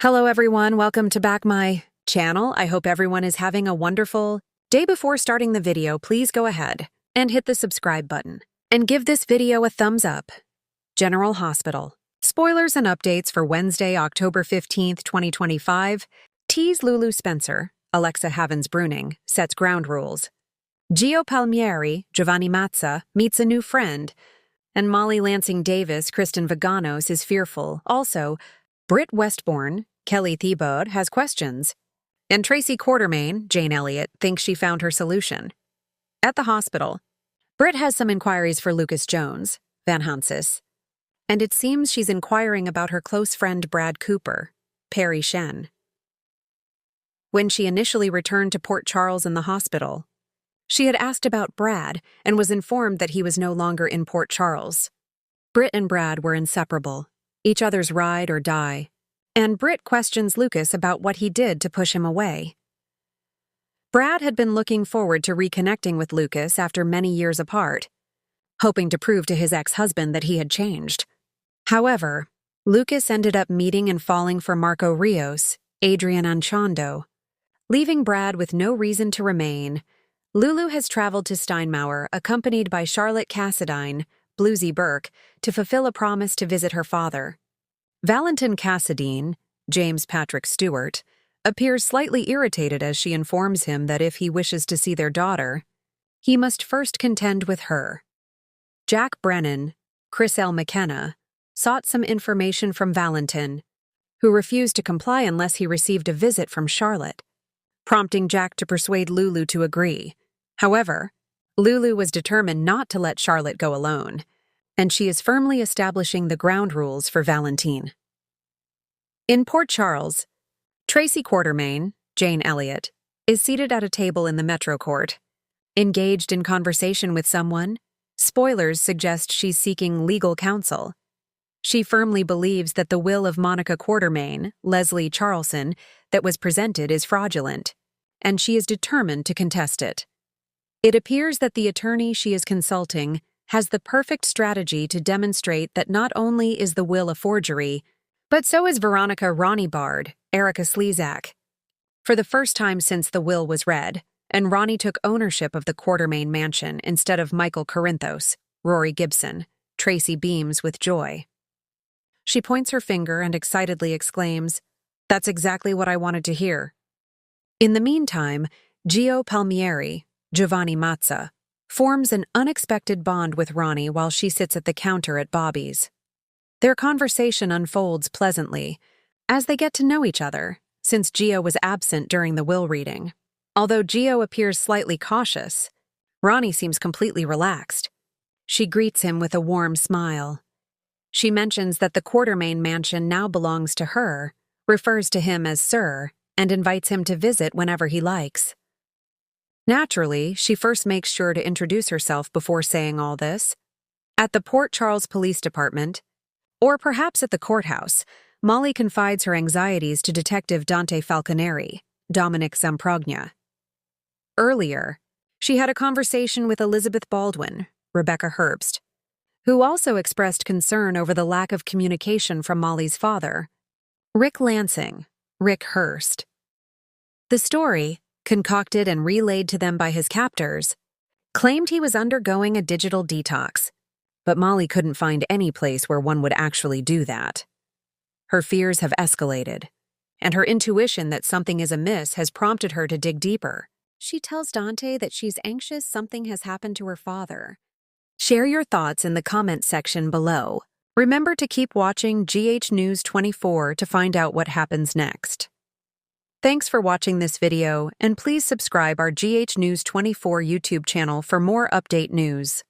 Hello everyone, welcome to back my channel. I hope everyone is having a wonderful day. Before starting the video, please go ahead and hit the subscribe button and give this video a thumbs up. General Hospital. Spoilers and updates for Wednesday, October 15th, 2025. Tease Lulu Spencer, Alexa Havens-Bruning, sets ground rules. Gio Palmieri, Giovanni Mazza, meets a new friend. And Molly Lansing Davis, Kristen Vaganos, is fearful. Also, Britt Westbourne, Kelly Thiebaud, has questions. And Tracy Quartermain, Jane Elliott, thinks she found her solution. At the hospital, Britt has some inquiries for Lucas Jones, Van Hansis, and it seems she's inquiring about her close friend Brad Cooper, Perry Shen. When she initially returned to Port Charles in the hospital, she had asked about Brad and was informed that he was no longer in Port Charles. Britt and Brad were inseparable, each other's ride or die, and Britt questions Lucas about what he did to push him away. Brad had been looking forward to reconnecting with Lucas after many years apart, hoping to prove to his ex-husband that he had changed. However, Lucas ended up meeting and falling for Marco Rios, Adrian Anchondo. Leaving Brad with no reason to remain, Lulu has traveled to Steinmauer accompanied by Charlotte Cassadine, Bluesy Burke, to fulfill a promise to visit her father. Valentin Cassadine, James Patrick Stewart, appears slightly irritated as she informs him that if he wishes to see their daughter, he must first contend with her. Jack Brennan, Chris L. McKenna, sought some information from Valentin, who refused to comply unless he received a visit from Charlotte, prompting Jack to persuade Lulu to agree. However, Lulu was determined not to let Charlotte go alone, and she is firmly establishing the ground rules for Valentin. In Port Charles, Tracy Quartermain, Jane Elliott, is seated at a table in the Metro Court. Engaged in conversation with someone, spoilers suggest she's seeking legal counsel. She firmly believes that the will of Monica Quartermain, Leslie Charlson, that was presented is fraudulent, and she is determined to contest it. It appears that the attorney she is consulting has the perfect strategy to demonstrate that not only is the will a forgery, but so is Veronica Ronnie Bard, Erica Slezak. For the first time since the will was read, and Ronnie took ownership of the Quartermain mansion instead of Michael Corinthos, Rory Gibson, Tracy beams with joy. She points her finger and excitedly exclaims, "That's exactly what I wanted to hear." In the meantime, Gio Palmieri, Giovanni Mazza, forms an unexpected bond with Ronnie while she sits at the counter at Bobby's. Their conversation unfolds pleasantly as they get to know each other, since Gio was absent during the will reading. Although Gio appears slightly cautious, Ronnie seems completely relaxed. She greets him with a warm smile. She mentions that the Quartermain mansion now belongs to her, refers to him as Sir, and invites him to visit whenever he likes. Naturally, she first makes sure to introduce herself before saying all this. At the Port Charles Police Department, or perhaps at the courthouse, Molly confides her anxieties to Detective Dante Falconeri, Dominic Zamprogna. Earlier, she had a conversation with Elizabeth Baldwin, Rebecca Herbst, who also expressed concern over the lack of communication from Molly's father, Rick Lansing, Rick Hurst. The story, concocted and relayed to them by his captors, claimed he was undergoing a digital detox, but Molly couldn't find any place where one would actually do that. Her fears have escalated, and her intuition that something is amiss has prompted her to dig deeper. She tells Dante that she's anxious something has happened to her father. Share your thoughts in the comment section below. Remember to keep watching GH News 24 to find out what happens next. Thanks for watching this video, and please subscribe our GH News 24 YouTube channel for more update news.